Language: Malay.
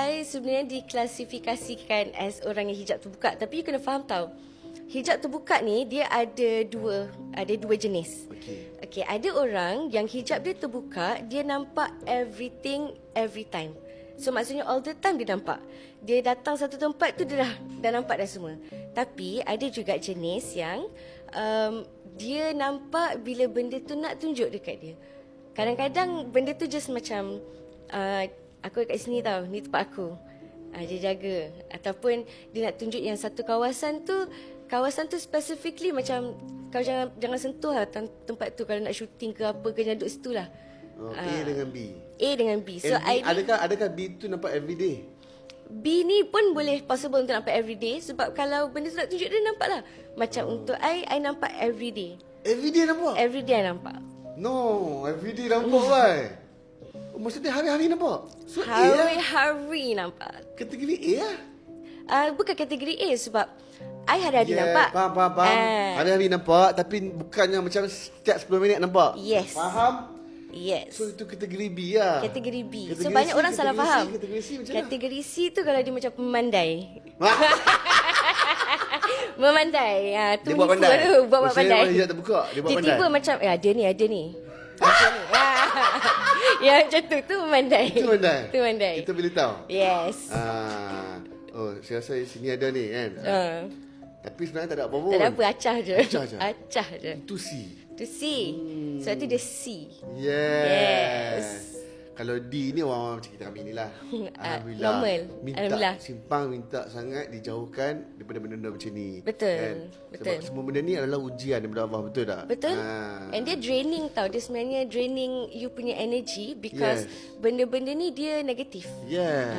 I sebenarnya diklasifikasikan as orang yang hijab terbuka. Tapi you kena faham tau, hijab terbuka ni dia ada dua jenis. Okay, ada orang yang hijab dia terbuka, dia nampak everything every time. So maksudnya all the time dia nampak. Dia datang satu tempat tu dia dah nampak dah semua. Tapi ada juga jenis yang dia nampak bila benda tu nak tunjuk dekat dia. Kadang-kadang benda tu just macam aku kat sini tau, ni tempat aku. Dia jaga. Ataupun dia nak tunjuk yang satu kawasan tu specifically macam kau jangan sentuh lah tempat tu kalau nak shooting ke apa ke, jangan duduk situ lah. A dengan B. A dengan B. So B, adakah B tu nampak everyday? B ni pun boleh possible untuk nampak everyday. Sebab kalau benda tu nak tunjuk dia, nampak lah. Macam untuk I nampak everyday. Everyday nampak? Everyday I nampak. No, everyday nampak kan? Maksudnya hari-hari nampak? So hari-hari nampak. Kategori A lah? Bukan kategori A sebab I hari-hari nampak. Faham. Hari-hari nampak tapi bukannya macam setiap 10 minit nampak. Yes. Faham? Yes. So itu kategori B lah. Kategori B. Kategori So banyak C, orang salah faham. Kategori C macam mana? Kategori C tu kalau dia macam memandai. Memandai. Dia buat pandai. Buat pandai. Hijab terbuka. Dia buat pandai. Tiba-tiba macam ada ni. Ya macam tu memandai. Itu pandai. Itu pandai. Kita boleh tahu. Yes. Oh, saya rasa sini ada ni kan. Tapi sebenarnya tak ada apa pun. Tak ada apa, acah je. Acah je. Itu C. Itu C. Sebab tu dia C. Yes. Kalau D ni orang macam kita kami ni lah. Alhamdulillah. Normal. Alhamdulillah. Minta sangat dijauhkan daripada benda-benda macam ni. Betul. Kan? Betul. Sebab semua benda ni adalah ujian daripada Allah, betul tak? Betul. And dia draining tau. Dia sebenarnya draining you punya energy because benda-benda ni dia negatif. Yes.